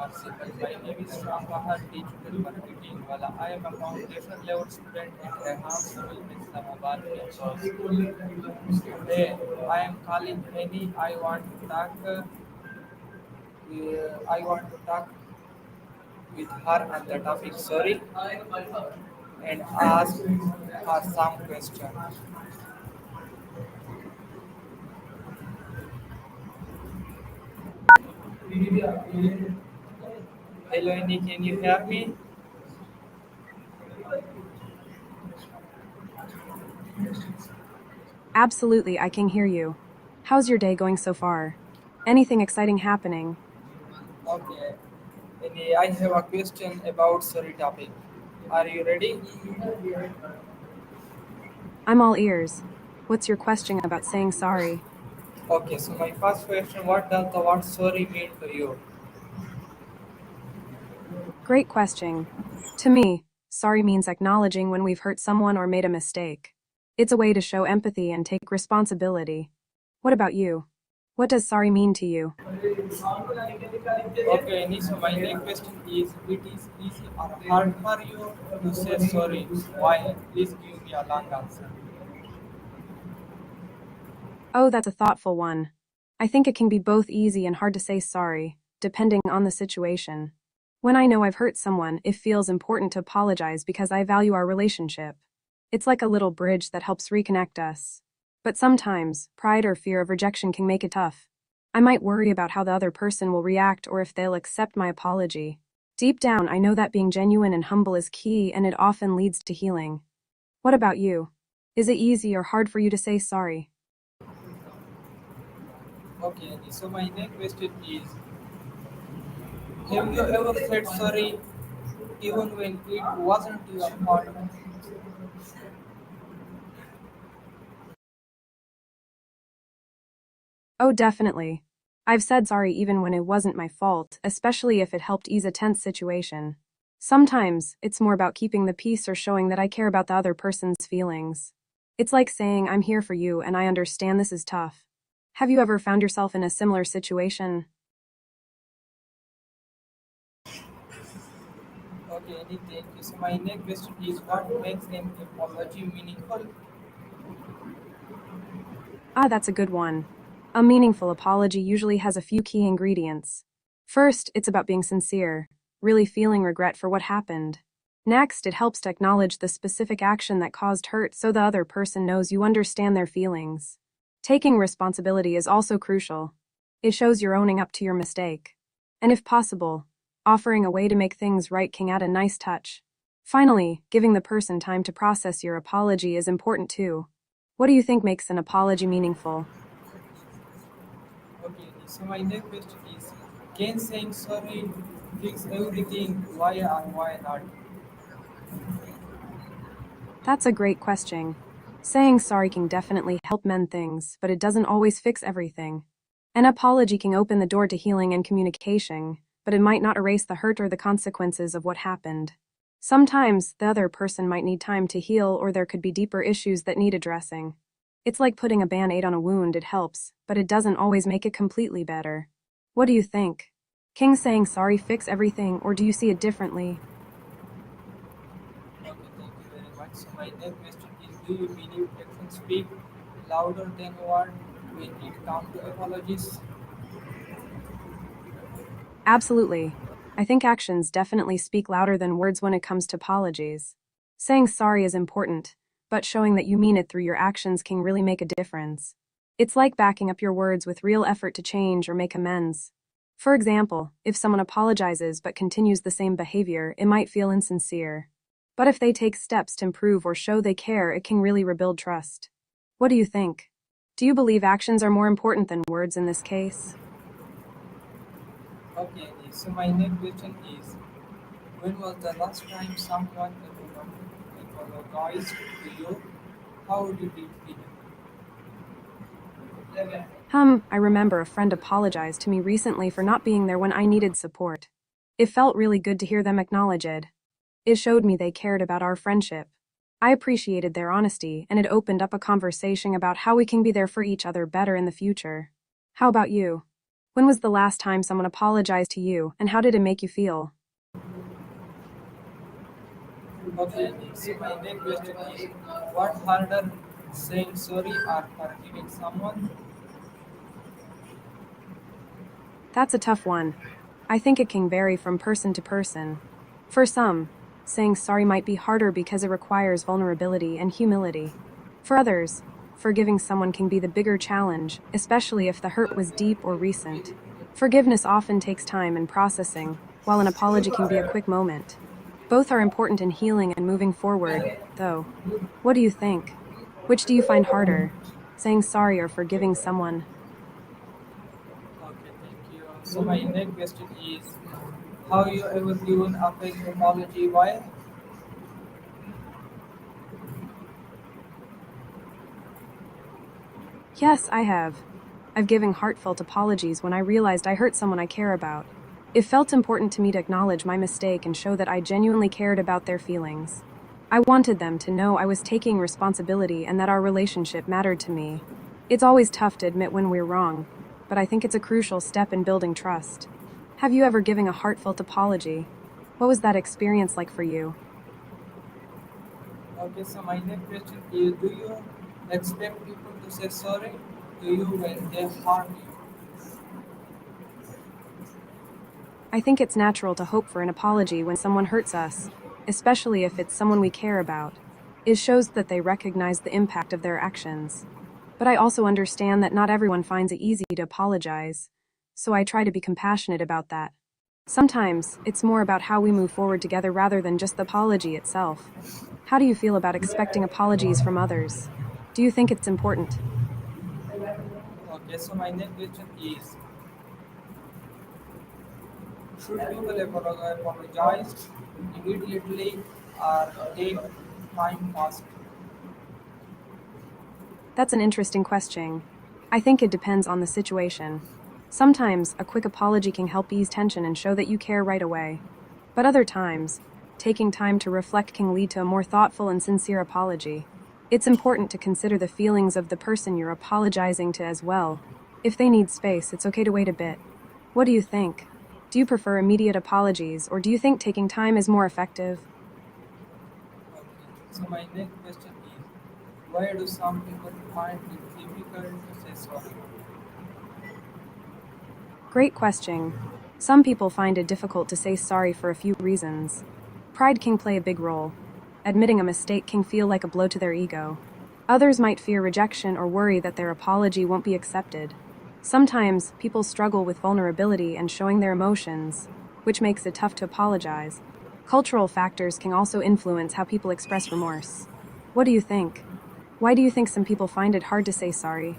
Archibald. My name is Ram Bahar, digital marketing. Well, I am a foundation level student at Rehan Civil Islamabad campus. Today, I am calling Penny. I want to talk with her on the topic. Sorry, and ask her some questions. Hello, Annie. Can you hear me? Absolutely, I can hear you. How's your day going so far? Anything exciting happening? Okay. Annie, I have a question about sorry topic. Are you ready? I'm all ears. What's your question about saying sorry? Okay, so my first question, what does the word sorry mean to you? Great question. To me, sorry means acknowledging when we've hurt someone or made a mistake. It's a way to show empathy and take responsibility. What about you? What does sorry mean to you? Okay, Annie, so my next question is, it is easy or hard for you to say sorry? Why? Please give me a long answer. Oh, that's a thoughtful one. I think it can be both easy and hard to say sorry, depending on the situation. When I know I've hurt someone, it feels important to apologize because I value our relationship. It's like a little bridge that helps reconnect us. But sometimes, pride or fear of rejection can make it tough. I might worry about how the other person will react or if they'll accept my apology. Deep down, I know that being genuine and humble is key and it often leads to healing. What about you? Is it easy or hard for you to say sorry? Okay, Annie, so my next question is, have you ever said sorry even when it wasn't your fault? Oh, definitely. I've said sorry even when it wasn't my fault, especially if it helped ease a tense situation. Sometimes, it's more about keeping the peace or showing that I care about the other person's feelings. It's like saying, I'm here for you and I understand this is tough. Have you ever found yourself in a similar situation? Okay, Annie, thank you. So my next question is, what makes an apology meaningful? Ah, that's a good one. A meaningful apology usually has a few key ingredients. First, it's about being sincere, really feeling regret for what happened. Next, it helps to acknowledge the specific action that caused hurt so the other person knows you understand their feelings. Taking responsibility is also crucial. It shows you're owning up to your mistake. And if possible, offering a way to make things right can add a nice touch. Finally, giving the person time to process your apology is important too. What do you think makes an apology meaningful? Okay, so my next question is, can saying sorry fix everything? Why or why not? That's a great question. Saying sorry can definitely help mend things, but it doesn't always fix everything. An apology can open the door to healing and communication, but it might not erase the hurt or the consequences of what happened. Sometimes, the other person might need time to heal or there could be deeper issues that need addressing. It's like putting a band-aid on a wound, it helps, but it doesn't always make it completely better. What do you think? Can saying sorry fix everything or do you see it differently? Okay, thank you very much. So my next question is, do you believe actions speak louder than words when it comes to apologies? Absolutely. I think actions definitely speak louder than words when it comes to apologies. Saying sorry is important, but showing that you mean it through your actions can really make a difference. It's like backing up your words with real effort to change or make amends. For example, if someone apologizes but continues the same behavior, it might feel insincere. But if they take steps to improve or show they care, it can really rebuild trust. What do you think? Do you believe actions are more important than words in this case? Okay, so my next question is, when was the last time someone apologized to you? How did it feel? I remember a friend apologized to me recently for not being there when I needed support. It felt really good to hear them acknowledge it. It showed me they cared about our friendship. I appreciated their honesty, and it opened up a conversation about how we can be there for each other better in the future. How about you? When was the last time someone apologized to you, and how did it make you feel? Okay, so my next question is what harder saying sorry or forgiving someone? That's a tough one. I think it can vary from person to person. For some, saying sorry might be harder because it requires vulnerability and humility. For others, forgiving someone can be the bigger challenge, especially if the hurt was deep or recent. Forgiveness often takes time and processing, while an apology can be a quick moment. Both are important in healing and moving forward, though. What do you think? Which do you find harder, saying sorry or forgiving someone? Okay, thank you. So my next question is how you ever given a fake apology? Why? Yes, I have. I've given heartfelt apologies when I realized I hurt someone I care about. It felt important to me to acknowledge my mistake and show that I genuinely cared about their feelings. I wanted them to know I was taking responsibility and that our relationship mattered to me. It's always tough to admit when we're wrong, but I think it's a crucial step in building trust. Have you ever given a heartfelt apology? What was that experience like for you? Okay, so my next question is do you expect people to say sorry to you when they harm you? I think it's natural to hope for an apology when someone hurts us, especially if it's someone we care about. It shows that they recognize the impact of their actions. But I also understand that not everyone finds it easy to apologize, so I try to be compassionate about that. Sometimes, it's more about how we move forward together rather than just the apology itself. How do you feel about expecting apologies from others? Do you think it's important? Okay, so my next question is should people apologize immediately or take time first? That's an interesting question. I think it depends on the situation. Sometimes, a quick apology can help ease tension and show that you care right away. But other times, taking time to reflect can lead to a more thoughtful and sincere apology. It's important to consider the feelings of the person you're apologizing to as well. If they need space, it's okay to wait a bit. What do you think? Do you prefer immediate apologies, or do you think taking time is more effective? Okay. So my next question is why do some people find it difficult to say sorry? Great question. Some people find it difficult to say sorry for a few reasons. Pride can play a big role. Admitting a mistake can feel like a blow to their ego. Others might fear rejection or worry that their apology won't be accepted. Sometimes, people struggle with vulnerability and showing their emotions, which makes it tough to apologize. Cultural factors can also influence how people express remorse. What do you think? Why do you think some people find it hard to say sorry?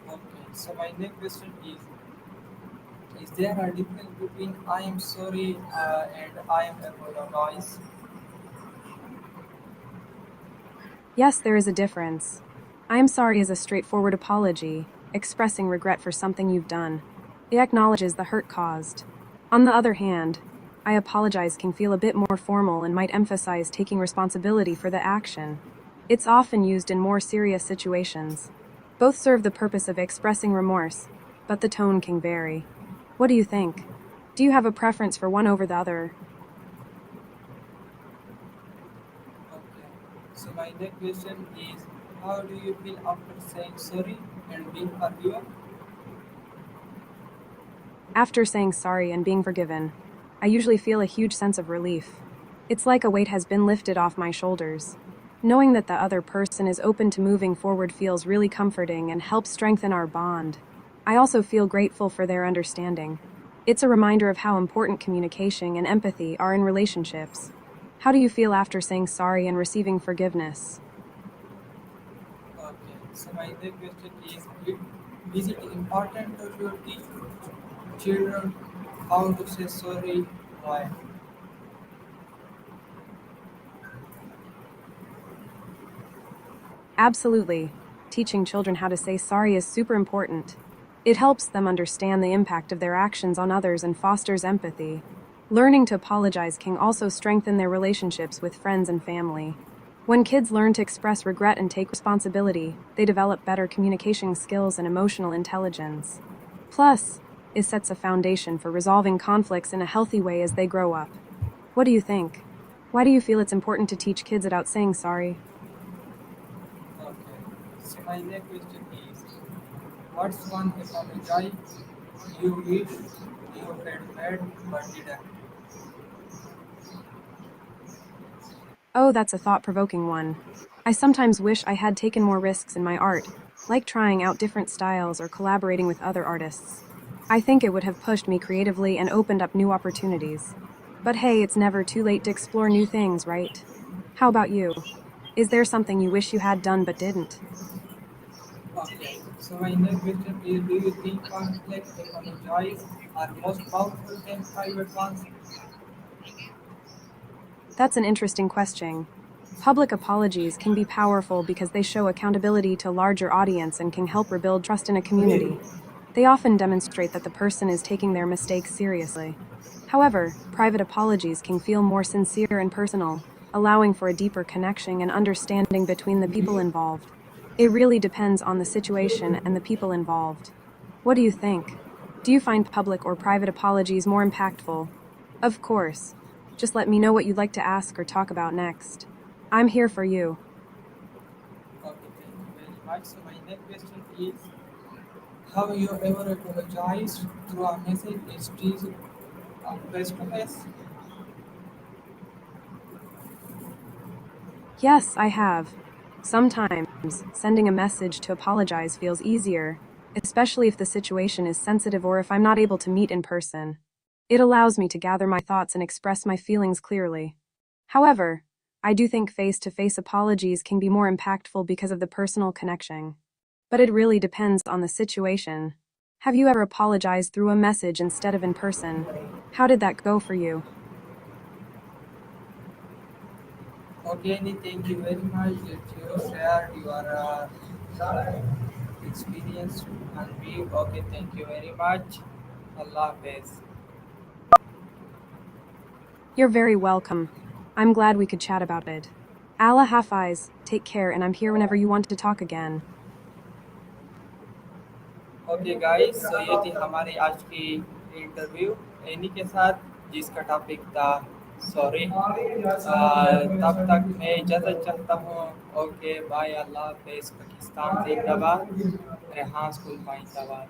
Okay. So my next question is there a difference between I am sorry and I am apologize? Yes, there is a difference. I am sorry is a straightforward apology, expressing regret for something you've done. It acknowledges the hurt caused. On the other hand, I apologize can feel a bit more formal and might emphasize taking responsibility for the action. It's often used in more serious situations. Both serve the purpose of expressing remorse, but the tone can vary. What do you think? Do you have a preference for one over the other? Okay. So my next question is how do you feel after saying sorry and being forgiven? After saying sorry and being forgiven, I usually feel a huge sense of relief. It's like a weight has been lifted off my shoulders. Knowing that the other person is open to moving forward feels really comforting and helps strengthen our bond. I also feel grateful for their understanding. It's a reminder of how important communication and empathy are in relationships. How do you feel after saying sorry and receiving forgiveness? Okay. So my next question is it important to teach children how to say sorry? Why? Absolutely. Teaching children how to say sorry is super important. It helps them understand the impact of their actions on others and fosters empathy. Learning to apologize can also strengthen their relationships with friends and family. When kids learn to express regret and take responsibility, they develop better communication skills and emotional intelligence. Plus, it sets a foundation for resolving conflicts in a healthy way as they grow up. What do you think? Why do you feel it's important to teach kids about saying sorry? Okay. So my next question is, what's one apologize you wish you had made but didn't? Oh, that's a thought provoking one. I sometimes wish I had taken more risks in my art, like trying out different styles or collaborating with other artists. I think it would have pushed me creatively and opened up new opportunities. But hey, it's never too late to explore new things, right? How about you? Is there something you wish you had done but didn't? Okay. So my next question is, do you think conflict apologies are most powerful than private ones? That's an interesting question. Public apologies can be powerful because they show accountability to a larger audience and can help rebuild trust in a community. They often demonstrate that the person is taking their mistakes seriously. However, private apologies can feel more sincere and personal, allowing for a deeper connection and understanding between the people involved. It really depends on the situation and the people involved. What do you think? Do you find public or private apologies more impactful? Of course. Just let me know what you'd like to ask or talk about next. I'm here for you. Okay, thank you very much. So my next question is, have you ever apologized through a message instead of face to face? Yes, I have. Sometimes, sending a message to apologize feels easier, especially if the situation is sensitive or if I'm not able to meet in person. It allows me to gather my thoughts and express my feelings clearly. However, I do think face to face apologies can be more impactful because of the personal connection. But it really depends on the situation. Have you ever apologized through a message instead of in person? How did that go for you? Okay, Annie, thank you very much that you shared your experience and view. Okay, thank you very much. Allah Hafiz. You're very welcome. I'm glad we could chat about it. Allah Hafiz, take care, and I'm here whenever you want to talk again. Okay guys, so ये थी हमारी आज की interview any के साथ, जिसका topic था sorry. तब तक मैं इजाज़त चाहता हूँ। ओके बाय, अल्लाह हाफिज़। पाकिस्तान जिंदाबाद, रेहान स्कूल पाइंदाबाद।